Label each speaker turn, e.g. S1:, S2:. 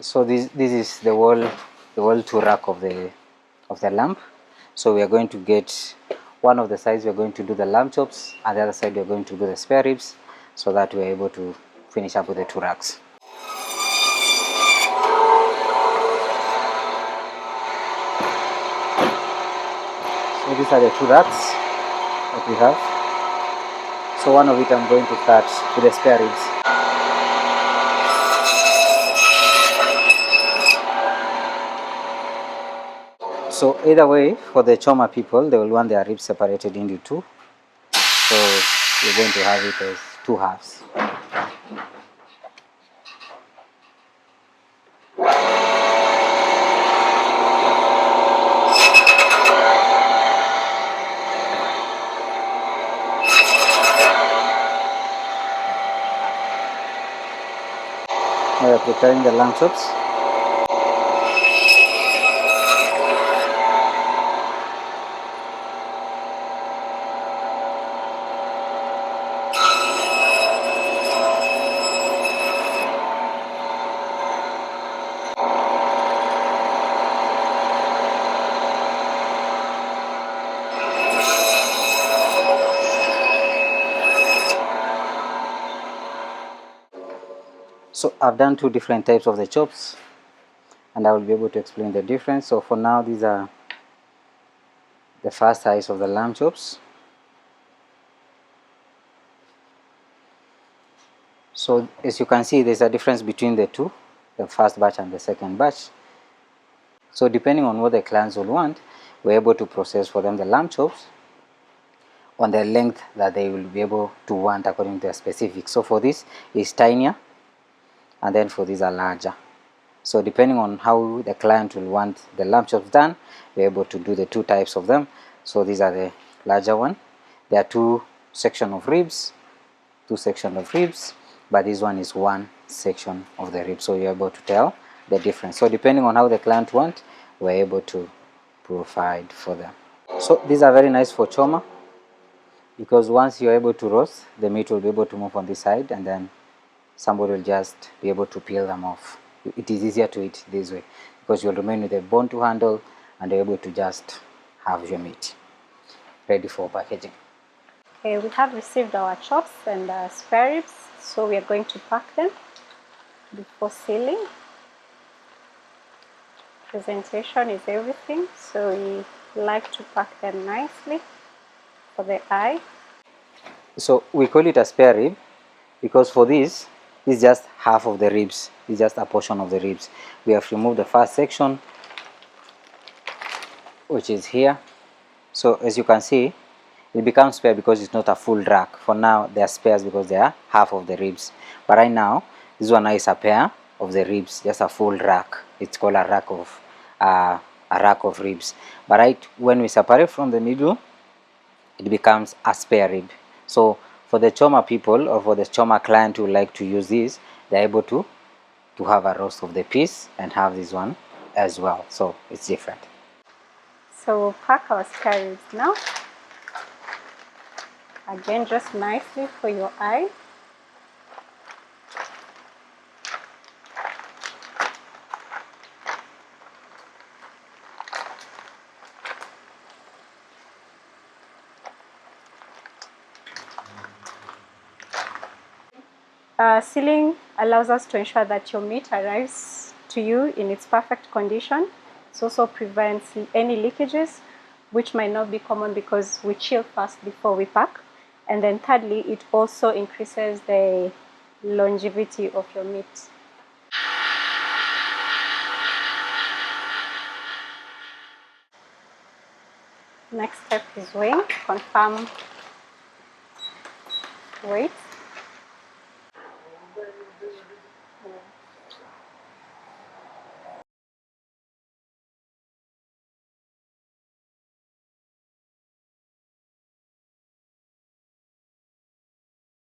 S1: So this is the wall to rack of the lamp. So we are going to get one of the sides, we are going to do the lamb chops, and the other side we are going to do the spare ribs, so that we are able to finish up with the 2 racks. So these are the 2 racks that we have. So one of it I'm going to start with the spare ribs. So either way, for the Choma people, they will want their ribs separated into 2. So we're going to have it as 2 halves. Now we are preparing the lamb chops. So I've done 2 different types of the chops, and I will be able to explain the difference. So for now, these are the first size of the lamb chops. So as you can see, there's a difference between the 2, the first batch and the second batch. So depending on what the clients will want, we're able to process for them the lamb chops on the length that they will be able to want according to their specifics. So for this is tinier, and then for these are larger. So depending on how the client will want the lamb chops done, we're able to do the 2 types of them. So these are the larger one. There are 2 sections of ribs, 2 sections of ribs, but this one is 1 section of the rib. So you're able to tell the difference. So depending on how the client wants, we're able to provide for them. So these are very nice for Choma, because once you're able to roast, the meat will be able to move on this side, and then somebody will just be able to peel them off. It is easier to eat this way, because you'll remain with the bone to handle, and you're able to just have your meat ready for packaging.
S2: Okay, we have received our chops and spare ribs, so we are going to pack them before sealing. Presentation is everything, so we like to pack them nicely for the eye.
S1: So we call it a spare rib because for this is just half of the ribs, it's just a portion of the ribs. We have removed the first section, which is here. So as you can see, it becomes spare because it's not a full rack. For now they are spares because they are half of the ribs, but right now this one is a pair of the ribs, just a full rack. It's called a rack of ribs. But right when we separate from the middle, it becomes a spare rib. So for the Choma people, or for the Choma client who like to use this, they're able to have a roast of the piece and have this one as well. So it's different.
S2: So we'll pack our spare ribs now. Again, just nicely for your eye. Sealing allows us to ensure that your meat arrives to you in its perfect condition. It also prevents any leakages, which might not be common because we chill first before we pack. And then thirdly, it also increases the longevity of your meat. Next step is weighing. Confirm weight.